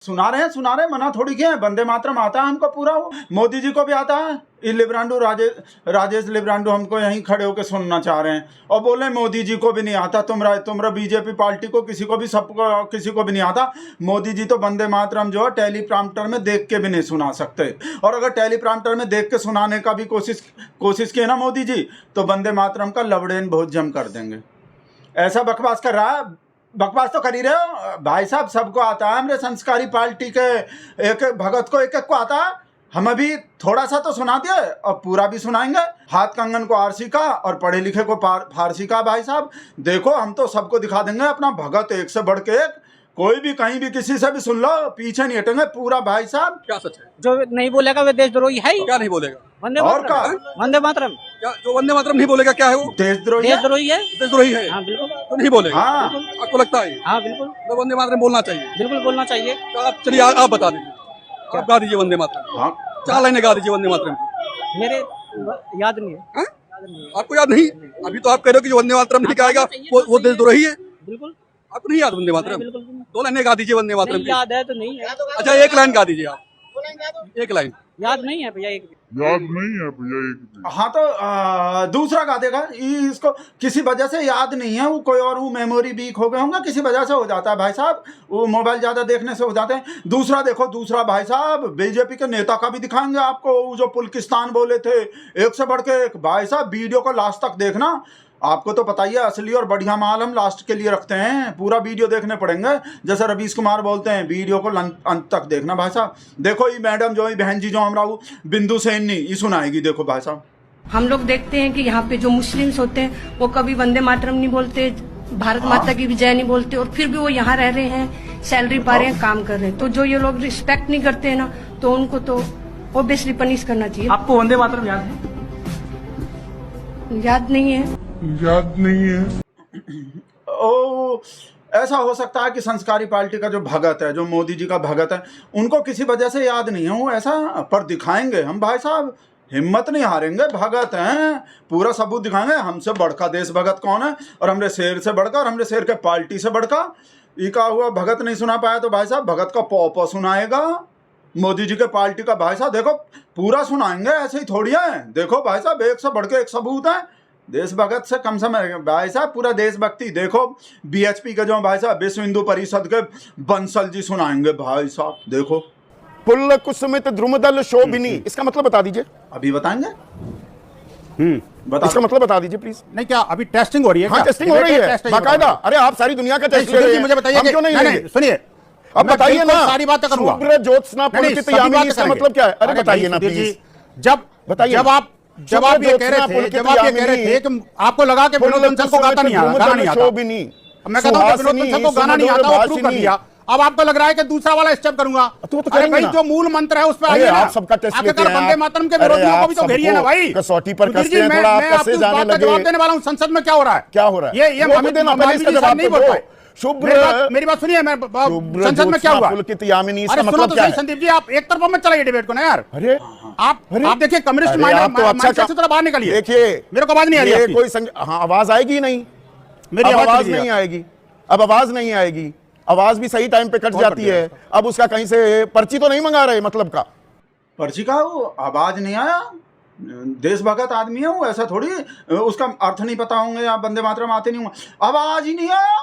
सुना रहे हैं, मना थोड़ी किया है। वंदे मातरम आता है हमको पूरा, वो मोदी जी को भी आता है। ये लिब्रांडो राजेश लिब्रांडो हमको यहीं खड़े होकर सुनना चाह रहे हैं और बोले मोदी जी को भी नहीं आता। तुमरा बीजेपी पार्टी को किसी को भी सबको किसी को भी नहीं आता। मोदी जी तो वंदे मातरम जो है टेलीप्रॉम्प्टर में देख के भी नहीं सुना सकते, और अगर टेलीप्रॉम्प्टर में देख के सुनाने का भी कोशिश की ना मोदी जी, तो वंदे मातरम का लवड़ेन बहुत जम कर देंगे। ऐसा बकवास कर रहा है। बकवास तो कर ही रहे हो भाई साहब, सबको आता है। हमारे संस्कारी पार्टी के एक भगत को एक को आता है। हम अभी थोड़ा सा तो सुना दिए और पूरा भी सुनाएंगे। हाथ कंगन को आरसी का और पढ़े लिखे को फारसी का। भाई साहब देखो, हम तो सबको दिखा देंगे अपना भगत, एक से बढ़ के एक। कोई भी कहीं भी किसी से भी सुन लो, पीछे नहीं हटेंगे पूरा। भाई साहब क्या सच है? जो नहीं बोलेगा वे देशद्रोही है ही। क्या नहीं बोलेगा? वंदे और मातरम। क्या? वंदे मातरम क्या जो वंदे मातरम नहीं बोलेगा क्या है वो? देशद्रोही है। देशद्रोही है। देशद्रोही है। हाँ बिल्कुल। तो नहीं बोलेगा? हाँ आपको लगता है? हाँ बिल्कुल, तो वंदे मातरम बोलना चाहिए। बिल्कुल बोलना चाहिए। तो आप चलिए आप बता दीजिए, आप गा दीजिए वंदे मातरम। हाँ 4 लाइनें गा दीजिए वंदे मातरम की। मेरे याद नहीं है। हाँ? आपको याद नहीं? अभी तो आप कह रहे हो कि जो वंदे मातरम नहीं गाएगा वो देशद्रोही है। बिल्कुल आपको नहीं याद वंदे मातरम? बिल्कुल 2 लाइनें गा दीजिए वंदे मातरम नहीं की। याद है तो नहीं है। अच्छा 1 लाइन गा दीजिए आप, 1 लाइन। याद नहीं है भैया, एक याद नहीं है भैया एक। हाँ तो दूसरा गा देगा। इसको किसी वजह से याद नहीं है, वो कोई और वो मेमोरी वीक हो गए होंगे, किसी वजह से हो जाता है भाई साहब, वो मोबाइल ज़्यादा देखने से हो जाते हैं। दूसरा देखो, दूसरा भाई साहब बीजेपी के नेता का भी दिखाएंगे आपको, वो जो पुल्किस्तान बोले थे, एक से बढ़ के एक। भाई साहब वीडियो को लास्ट तक देखना। आपको तो पता ही है, असली और बढ़िया माल हम लास्ट के लिए रखते हैं। पूरा वीडियो देखने पड़ेंगे, जैसे रवीश कुमार बोलते हैं, वीडियो को अंत तक देखना भाई साहब। देखो ये मैडम जो है, बहन जी जो हमरा बिंदु सेन ये सुनाएगी, देखो भाई साहब। हम लोग देखते हैं कि यहाँ पे जो मुस्लिम्स होते हैं वो कभी वंदे मातरम नहीं बोलते, भारत माता की विजय नहीं बोलते, और फिर भी वो यहाँ रह रहे हैं, सैलरी पा रहे हैं, काम कर रहे हैं। तो जो ये लोग रिस्पेक्ट नहीं करते हैं ना, तो उनको तो ऑब्वियसली पनिश करना चाहिए। आपको वंदे मातरम याद है? याद नहीं है। याद नहीं है। ओ ऐसा हो सकता है कि संस्कारी पार्टी का जो भगत है, जो मोदी जी का भगत है, उनको किसी वजह से याद नहीं है वो ऐसा, पर दिखाएंगे हम भाई साहब, हिम्मत नहीं हारेंगे। भगत हैं, पूरा सबूत दिखाएंगे। हमसे बढ़का देश भगत कौन है, और हमरे शेर से बढ़कर, हमरे शेर के पार्टी से बढ़कर। ये का हुआ भगत नहीं सुना पाया तो भाई साहब भगत का पॉपा सुनाएगा, मोदी जी के पार्टी का। भाई साहब देखो पूरा सुनाएंगे, ऐसे ही थोड़ी है। देखो भाई साहब एक से बढ़ के एक सबूत है। देश भगत से कम समय भाई साहब पूरा देशभक्ति। देखो बीएचपी के जो भाई साहब विश्व हिंदू परिषद के बंसल जी सुनाएंगे भाई साहब। देखो पुल कुसुमित द्रुमदल शोभिनी, इसका मतलब बता दीजिए। अभी बताएंगे। इसका मतलब बता दीजिए प्लीज। नहीं क्या अभी टेस्टिंग हो रही है? हाँ टेस्टिंग हो रही है बाकायदा। अरे आप सारी दुनिया का टेस्ट ले रहे हैं, मुझे बताइए हम क्यों नहीं लेंगे? सुनिए अब बताइए ना, सारी बातें करूंगा। शुभ्र ज्योत्सना पुलकित यामिनी, इसका मतलब क्या है? अरे बताइए ना प्लीज। जब बताइए। जब आप ये कह रहे थे कि आपको लगा कि विनोद बंसल को गाता नहीं आता, गाना नहीं आता। मैं कहता हूं विनोद बंसल को गाना नहीं आता, वो प्रूव कर दिया। अब आपको लग रहा है कि दूसरा वाला स्टेप करूंगा। अरे भाई जो मूल मंत्र है उस पर आइए ना। आप सबका टेस्ट लेते हैं। वंदे मातरम के विरोधियों को भी तो घेरिए ना भाई। कसौटी पर कसते हैं थोड़ा, आप कैसे जाने लगे? जवाब देने वाला हूं, संसद में क्या हो रहा है? क्या हो रहा है? ये हमें देना पहले, इसका जवाब नहीं बोल पाए। मेरी बात सुनिए, मैं संसद में क्या हुआ? पुलकित यामिनी, इसका अरे सुनो मतलब तो क्या सही है? संदीप जी, आप एक तरफा मत चलाइए डिबेट को ना यार। अरे आप देखिए कम्युनिस्ट माइंडसेट से थोड़ा बाहर निकलिए। देखिए मेरे को आवाज नहीं आ रही है। कोई हाँ आवाज आएगी नहीं, मेरी आवाज नहीं आएगी। अब आवाज नहीं आएगी, आवाज भी सही टाइम पे कट जाती है। अब उसका कहीं से पर्ची तो नहीं मंगा रहे, मतलब का पर्ची का वो आवाज नहीं आया। देशभगत आदमी है वो, ऐसा थोड़ी उसका अर्थ नहीं पता होंगे या वंदे मातरम आते नहीं होंगे। आवाज ही नहीं आया,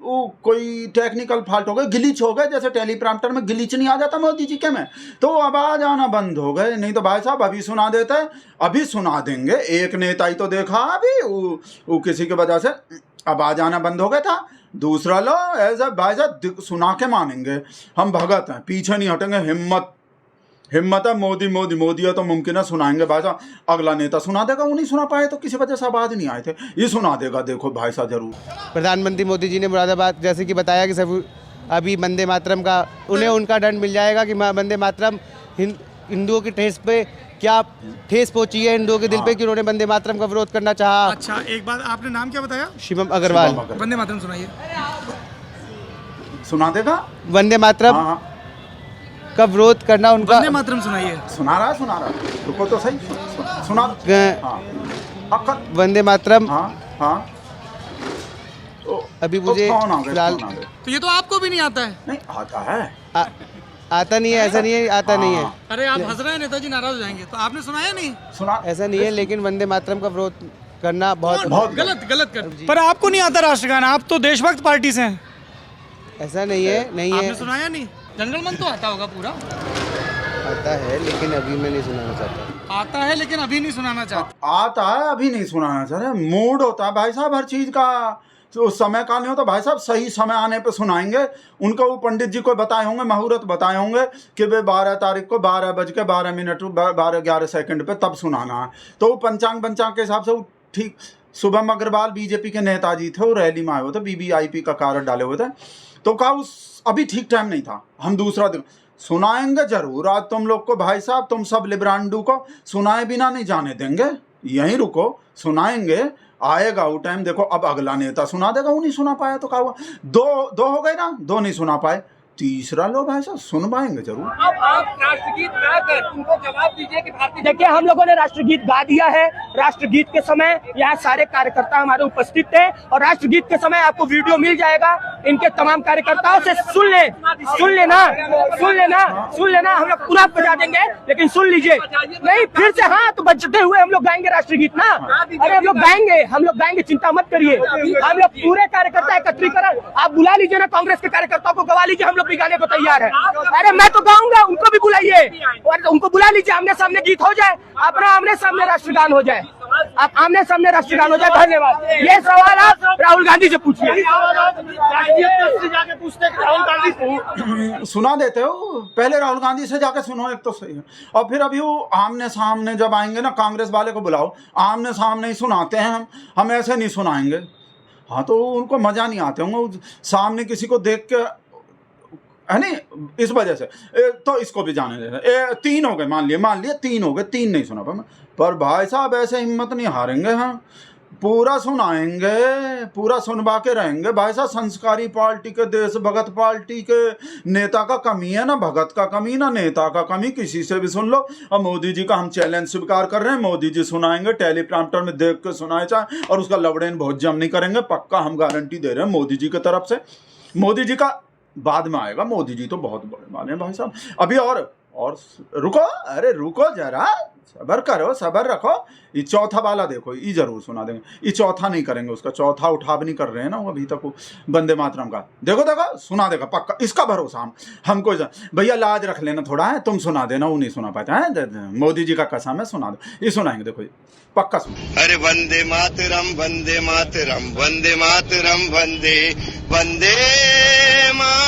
वो कोई टेक्निकल फॉल्ट हो गए, ग्लिच हो गए, जैसे टेलीप्रॉम्प्टर में ग्लिच नहीं आ जाता मोदी जी के में, तो आवाज आना बंद हो गए। नहीं तो भाई साहब अभी सुना देते हैं, अभी सुना देंगे। एक नेता ही तो देखा अभी, वो किसी की वजह से आवाज आना बंद हो गया था। दूसरा लो ऐसा भाई साहब सुना के मानेंगे, हम भगत हैं, पीछे नहीं हटेंगे। हिम्मत है। मोदी है तो मुमकिन है सुनाएंगे भाई साहब। अगला नेता सुना देगा, वो नहीं सुना पाए तो किसी वजह से आवाज नहीं आए थे, ये सुना देगा। देखो भाई साहब जरूर। प्रधानमंत्री मोदी जी ने मुरादाबाद जैसे कि बताया कि सब अभी वंदे मातरम का उन्हें उनका दंड मिल जाएगा कि वंदे मातरम हिंदुओं की ठेस पे क्या ठेस पहुंची है, हिंदुओं के दिल पे कि उन्होंने वंदे मातरम का विरोध करना चाहा। अच्छा एक बात, आपने नाम क्या बताया? शिवम अग्रवाल। वंदे मातरम सुनाइए। सुना देगा वंदे मातरम का विरोध करना उनका। वंदे मातरम सुनाइए। सुना रहा रुको तो सही, सुना। वंदे मातरम अभी मुझे फिलहाल तो ये तो आपको भी नहीं आता है। नहीं आता है। आता नहीं है, ऐसा नहीं है, आता नहीं है। अरे आप हंस रहे हैं, नेताजी नाराज हो जाएंगे। तो आपने सुनाया नहीं? सुना, ऐसा नहीं है, लेकिन वंदे मातरम का विरोध करना बहुत गलत कर। पर आपको नहीं आता राष्ट्रगान, आप तो देशभक्त पार्टी से हैं। ऐसा नहीं है, नहीं है। आपने सुनाया नहीं? जंगल मन तो आता होगा पूरा। आता है लेकिन अभी मैं नहीं सुनाना चाहता। आता है लेकिन अभी नहीं सुनाना चाहता। आता है अभी नहीं सुनाना चाह रहे। मूड होता है भाई साहब हर चीज का, तो समय का नहीं होता भाई साहब। सही समय आने पे सुनाएंगे। उनको वो पंडित जी को बताए होंगे, मुहूर्त बताए होंगे कि भाई 12 तारीख को 12:12 12:11 पे तब सुनाना है। तो वो पंचांग के हिसाब से वो ठीक। शुभम अग्रवाल बीजेपी के नेताजी थे, वो रैली में आए हुए थे, BBIP का कार्ड डाले हुए थे। तो कहा उस अभी ठीक टाइम नहीं था, हम दूसरा दिन सुनाएंगे जरूर। आज तुम लोग को भाई साहब, तुम सब लिब्रांडू को सुनाए बिना नहीं जाने देंगे। यहीं रुको, सुनाएंगे, आएगा वो टाइम। देखो अब अगला नेता सुना देगा। वो नहीं सुना पाया तो क्या हुआ? दो हो गए ना, 2 नहीं सुना पाए, तीसरा लो भाई साहब सुनवाएंगे जरूर। अब आप राष्ट्रगीत गाकर उनको जवाब दीजिए कि भारतीय। देखिए हम लोगों ने राष्ट्रगीत गा दिया है। राष्ट्रगीत के समय यहाँ सारे कार्यकर्ता हमारे उपस्थित थे और राष्ट्रगीत के समय आपको वीडियो मिल जाएगा। इनके तमाम कार्यकर्ताओं से सुन लेना। हम लोग पूरा बजा देंगे, लेकिन सुन लीजिए। नहीं फिर से हाँ तो बजते हुए हम लोग गाएंगे राष्ट्रगीत ना। अरे हम लोग गाएंगे, चिंता मत करिए। हम लोग पूरे कार्यकर्ता एकत्रीकरण, आप बुला लीजिए ना कांग्रेस के कार्यकर्ताओं को, गवा लीजिए, हम लोग भी गाने को तैयार है। अरे मैं तो गाऊंगा, उनको भी बुलाइए और उनको बुला लीजिए। आमने सामने गीत हो जाए, अपना आमने सामने राष्ट्रगान हो जाए, आप आमने सामने राष्ट्रगान हो जाए। धन्यवाद। ये सवाल आप राहुल गांधी से पूछिए। सुना देते हो, पहले राहुल गांधी से जाके सुनो, एक तो सही है। और फिर अभी वो आमने सामने जब आएंगे ना, कांग्रेस वाले को बुलाओ, आमने सामने ही सुनाते हैं हम ऐसे नहीं सुनाएंगे। हाँ तो उनको मजा नहीं आते होंगे सामने किसी को देख के, है नहीं, इस वजह से। तो इसको भी जाने देते। 3 हो गए, मान लिए 3 हो गए, 3 नहीं सुना पर भाई साहब ऐसे हिम्मत नहीं हारेंगे हम। पूरा सुनाएंगे, पूरा सुनवा के रहेंगे भाई साहब। संस्कारी पार्टी के, देशभगत पार्टी के नेता का कमी है ना, भगत का कमी ना नेता का कमी। किसी से भी सुन लो। और मोदी जी का हम चैलेंज स्वीकार कर रहे हैं, मोदी जी सुनाएंगे, टेलीप्रॉम्प्टर में देख के सुनाए चाहे, और उसका लवड़ेन बहुत जम नहीं करेंगे, पक्का हम गारंटी दे रहे हैं मोदी जी की तरफ से। मोदी जी का बाद में आएगा, मोदी जी तो बहुत बड़े माने हैं भाई साहब। अभी और रुको, अरे रुको जरा, सबर करो, सबर रखो। ये चौथा वाला देखो, ये जरूर सुना देंगे। ये चौथा नहीं करेंगे, उसका चौथा उठाव नहीं कर रहे हैं ना वो अभी तक, वंदे मातरम का। देखो सुना देगा पक्का, इसका भरोसा हमको। भैया लाज रख लेना थोड़ा है, तुम सुना देना, वो नहीं सुना पाता है। मोदी जी का कसम है, सुना दो, ये सुनाएंगे। देखो पक्का सुनो। अरे वंदे मातरम, वंदे मातरम, वंदे मातरम, वंदे वंदे मातरम,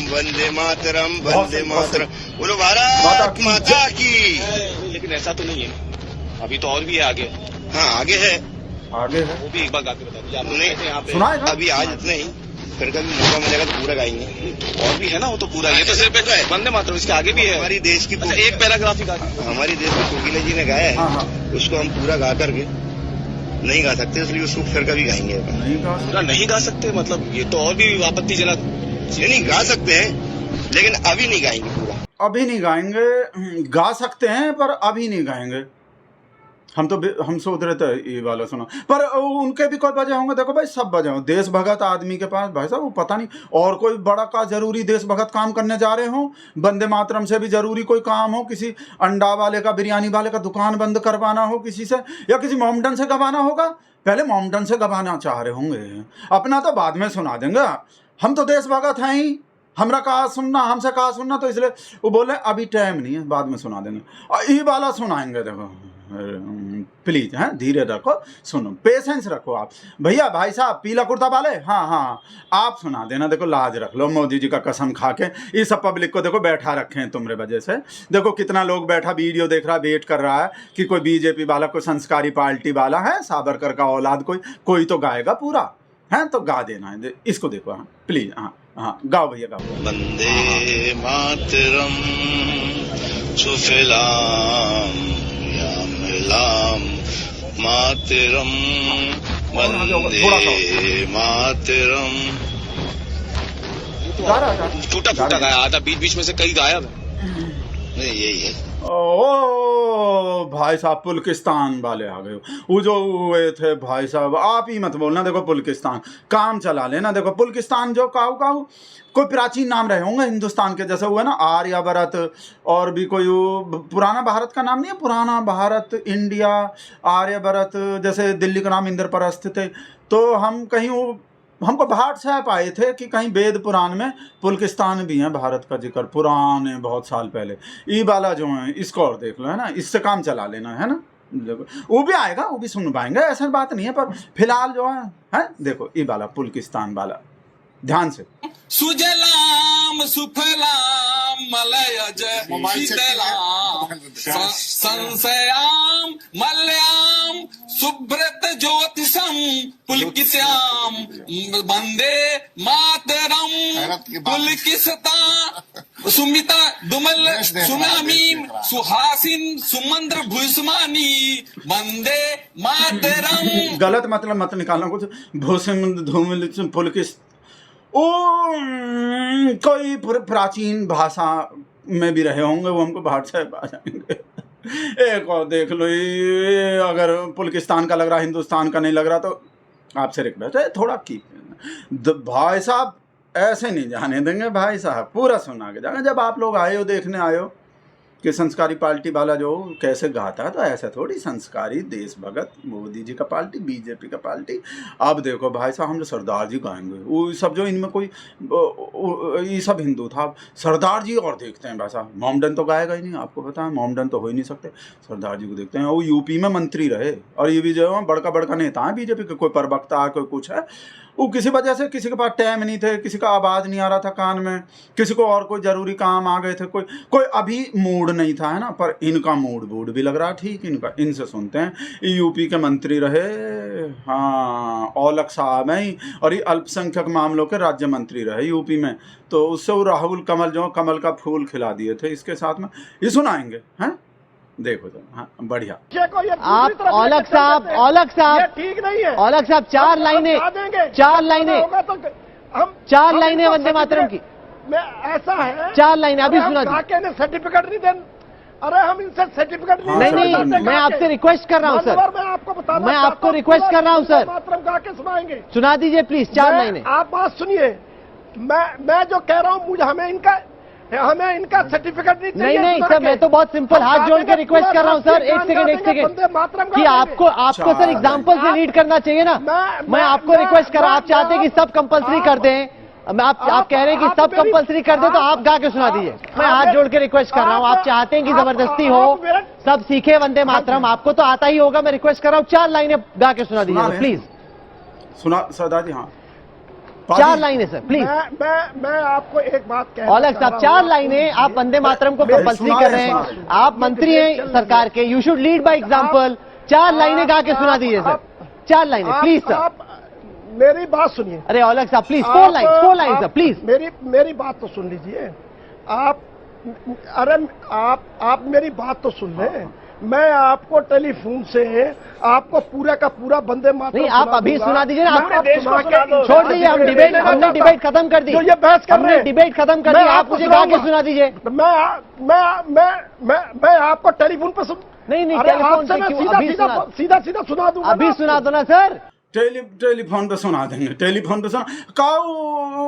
वंदे मातरम, वंदे मातरम, बोलो भारत माता की। लेकिन ऐसा तो नहीं है, अभी तो और भी है आगे। हाँ आगे है, वो भी एक बार गा के बता दीजिए। आप नहीं यहाँ पे अभी आज इतना ही, फिर कभी मौका मिलेगा तो पूरा गाएंगे। और भी है ना, वो तो पूरा, ये तो सिर्फ वंदे मातरम, इसके आगे भी है। हमारी देश की एक पैराग्राफ ही गा, हमारी देश में कोकिला जी ने गाया है, उसको हम पूरा गा करके नहीं गा सकते, इसलिए उसको फिर कभी गाएंगे। पूरा नहीं गा सकते मतलब, ये तो और भी आपत्तिजनक। नहीं गा सकते हैं, लेकिन अभी नहीं गाएंगे पूरा। अभी नहीं गाएंगे, गा सकते हैं पर अभी नहीं गाएंगे। हम सोच रहे थे ये वाला सुना, पर उनके भी कोई वजह होंगे। देखो भाई सब वजह हो, देशभगत आदमी के पास भाई साहब वो पता नहीं और कोई बड़ा का जरूरी देशभगत काम करने जा रहे हो। वंदे मातरम से भी जरूरी कोई काम हो, किसी अंडा वाले का, बिरयानी वाले का दुकान बंद करवाना हो किसी से, या किसी मोमडन से गवाना होगा। पहले मोमडन से गवाना चाह रहे होंगे, अपना तो बाद में सुना देंगे। हम तो देशभगत हैं ही, हमरा कहा सुनना, हमसे कहा सुनना, तो इसलिए वो बोले अभी टाइम नहीं है, बाद में सुना देंगे। और ये वाला सुनाएंगे। देखो प्लीज, हैं, धीरे रखो, सुनो, पेशेंस रखो आप भैया। भाई साहब पीला कुर्ता वाले, हाँ आप सुना देना। देखो लाज रख लो, मोदी जी का कसम खा के। ये सब पब्लिक को देखो बैठा रखे हैं तुम्हारे वजह से। देखो कितना लोग बैठा वीडियो देख रहा, वेट कर रहा है कि कोई बीजेपी वाला, कोई संस्कारी पार्टी वाला है, सावरकर का औलाद कोई तो गाएगा पूरा, है तो गा देना है। इसको देखो, हाँ प्लीज, हाँ गाओ भैया गाओ। वंदे मातरम सुफलाम यामलाम मातरम, वंदे मातरम। टूटा फूटा गाया, आधा बीच में से कई गायब है। नहीं यही है। ओ भाई साहब पुलकिस्तान वाले आ गए, वो जो हुए थे भाई साहब, आप ही मत बोलना। देखो पुलकिस्तान काम चला लेना। देखो पुलकिस्तान जो काऊ कोई प्राचीन नाम रहे होंगे हिंदुस्तान के, जैसे हुआ ना आर्यावर्त, और भी कोई पुराना भारत का नाम नहीं है, पुराना भारत, इंडिया, आर्यावर्त, जैसे दिल्ली का नाम इंद्रप्रस्थ थे। तो हम कहीं हमको भाट साहब आए थे कि कहीं वेद पुराण में पुलकिस्तान भी है, भारत का जिक्र पुराने बहुत साल पहले। ई वाला जो है इसको और देख लो, है ना, इससे काम चला लेना, है ना। वो भी आएगा, वो भी सुन पाएंगे, ऐसा बात नहीं है। पर फिलहाल जो है देखो ई वाला पुलकिस्तान वाला ध्यान से। सुजलाम सुफलाम मलयज शीतलाम संशयाम मल्याम सुब्रत ज्योतिषम पुलकित्याम वंदे मातरम पुलकिसता सुमिता दुमल सुनामीम सुहासिन सुमंद्र भूस्मानी वंदे मातरम। गलत मतलब मत निकालना कुछ। भूस्म धूमिल पुलकिस कोई प्राचीन भाषा में भी रहे होंगे, वो हमको भाट से आ जाएंगे। एक और देख लो, ये अगर पुलकिस्तान का लग रहा, हिंदुस्तान का नहीं लग रहा, तो आपसे रिक्वेस्ट है थोड़ा की भाई साहब ऐसे नहीं जाने देंगे। भाई साहब पूरा सुना के जाएंगे। जब आप लोग आए हो, देखने आए हो कि संस्कारी पार्टी वाला जो कैसे गाता है, तो ऐसा थोड़ी संस्कारी देश भगत मोदी जी का पार्टी, बीजेपी का पार्टी। अब देखो भाई साहब, हम जो सरदार जी गाएंगे, वो सब जो इनमें कोई ये सब हिंदू था, सरदार जी और देखते हैं भाई साहब। मोमडन तो गाएगा ही नहीं, आपको पता है, मोमडन तो हो ही नहीं सकते। सरदार जी को देखते हैं, वो यूपी में मंत्री रहे, और ये भी जो है बड़का बड़का नेता है बीजेपी के, कोई प्रवक्ता है, कोई कुछ है। वो किसी वजह से किसी के पास टाइम नहीं थे, किसी का आवाज़ नहीं आ रहा था कान में, किसी को और कोई ज़रूरी काम आ गए थे, कोई अभी मूड नहीं था, है ना। पर इनका मूड भी लग रहा ठीक इनका। इनसे सुनते हैं, यूपी के मंत्री रहे, हाँ औलख साहब हैं, और ये अल्पसंख्यक मामलों के राज्य मंत्री रहे यूपी में। तो उससे वो राहुल कमल जो कमल का फूल खिला दिए थे इसके साथ में। ये सुनाएंगे, हैं देखो तो, हाँ बढ़िया। आप औलख साहब ठीक नहीं है। औलख साहब चार लाइनें वंदे मातरम की, ऐसा है 4 लाइनें अभी सुना दीजिए। सर्टिफिकेट नहीं दें, अरे हम इनसे सर्टिफिकेट नहीं, मैं आपसे रिक्वेस्ट कर रहा हूँ सर, मैं आपको बता, मैं आपको रिक्वेस्ट कर रहा हूँ सर, मातरम गा के सुनाएंगे। सुना दीजिए प्लीज 4 लाइनें। आप बात सुनिए, मैं जो कह रहा हूँ, मुझे हमें इनका सर्टिफिकेट नहीं चाहिए। नहीं सर, मैं तो बहुत सिंपल हाथ जोड़ के रिक्वेस्ट कर रहा हूँ सर, एक सेकंड कि आपको सर एग्जांपल से लीड करना चाहिए ना। मैं आपको रिक्वेस्ट कर रहा हूँ, आप चाहते हैं कि सब कंपलसरी कर दें, आप कह रहे हैं कि सब कंपलसरी कर दें, तो आप गा के सुना दीजिए। मैं हाथ जोड़ के रिक्वेस्ट कर रहा हूँ, आप चाहते हैं कि जबरदस्ती हो, सब सीखे वंदे मातरम, आपको तो आता ही होगा। मैं रिक्वेस्ट कर रहा हूँ 4 लाइनें गा के सुना दीजिए प्लीज। सुना सरदार जी, हाँ 4 लाइनें सर प्लीज। मैं आपको एक बात कह, औलख साहब 4 लाइनें, आप वंदे मातरम को कंपलसरी कर रहे हैं, आप मंत्री हैं सरकार के, you should lead by example. 4 लाइनें गा के सुना दीजिए सर, 4 लाइनें प्लीज सर। मेरी बात सुनिए। अरे औलख साहब प्लीज 4 लाइन सर प्लीज। मेरी बात तो सुन लीजिए आप। अरे आप मेरी बात तो सुन लें। मैं आपको टेलीफोन से आपको पूरा का पूरा वंदे मातरम नहीं, आप अभी सुना दीजिए ना। छोड़ दीजिए, हमने डिबेट खत्म कर दी, जो ये बहस कर रहे हैं, डिबेट खत्म कर दी, आप मुझे गा के सुना दीजिए। मैं आपको टेलीफोन पे नहीं टेलीफोन से सीधा सुना दूंगा। अभी सुना दो ना सर। टेलीफोन पे सुना देंगे, टेलीफोन पे सुना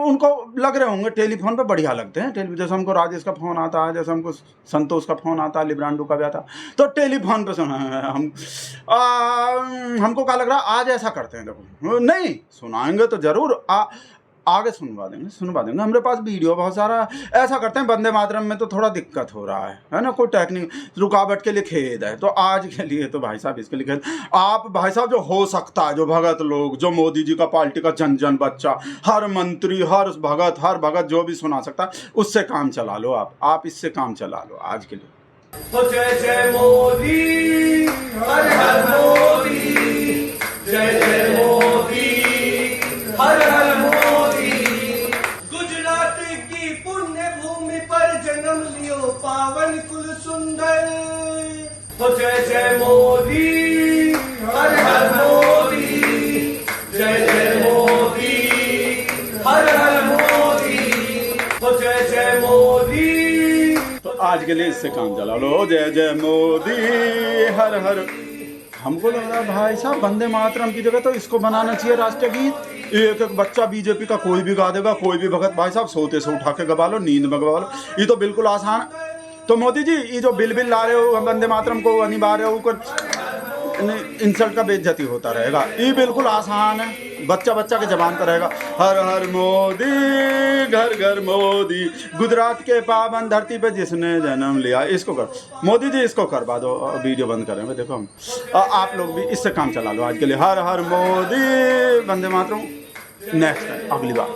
उनको लग रहे होंगे टेलीफोन पे बढ़िया लगते हैं। जैसे हमको राजेश का फोन आता है, जैसे हमको संतोष का फोन आता है, लिब्रांडो का भी आता, तो टेलीफोन पे सुना हम। हमको क्या लग रहा है, आज ऐसा करते हैं, देखो नहीं सुनाएंगे तो जरूर आगे सुनवा देंगे। हमारे पास वीडियो बहुत सारा। ऐसा करते हैं, वंदे मातरम में तो थोड़ा दिक्कत हो रहा है ना, कोई टेक्निक रुकावट के लिए खेद है, तो आज के लिए तो भाई साहब इसके लिए खेद। आप भाई साहब जो हो सकता है, जो भगत लोग, जो मोदी जी का पार्टी का जन बच्चा, हर मंत्री, हर भगत जो भी सुना सकता है, उससे काम चला लो। आप इससे काम चला लो आज के लिए। जय जय मोदी, हर हर मोदी, जय जय मोदी, हर हर मोदी। गुजरात की पुण्य भूमि पर जन्म लियो पावन कुल सुंदर। जय जय मोदी, हर हर मोदी, जय जय मोदी, हर हर मोदी, जय जय मोदी। तो आज के लिए इससे काम चला लो। जय जय मोदी, हर हर। हमको लग रहा है भाई साहब वंदे मातरम की जगह तो इसको बनाना चाहिए राष्ट्रीय गीत। एक एक बच्चा बीजेपी का कोई भी गा देगा, कोई भी भगत भाई साहब सोते से उठा के गवा लो, नींद में गवा लो, ये तो बिल्कुल आसान है। तो मोदी जी ये जो बिल ला रहे हो वंदे मातरम को अनिवार्य होकर इंसल्ट का बेइज्जती होता रहेगा, ये बिल्कुल आसान है, बच्चा बच्चा के जबान पर रहेगा। हर हर मोदी, घर घर मोदी, गुजरात के पावन धरती पे जिसने जन्म लिया। इसको कर मोदी जी, इसको करवा दो, वीडियो बंद करें। देखो हम आप लोग भी इससे काम चला लो आज के लिए। हर हर मोदी, वंदे मातरम। नेक्स्ट अगली बार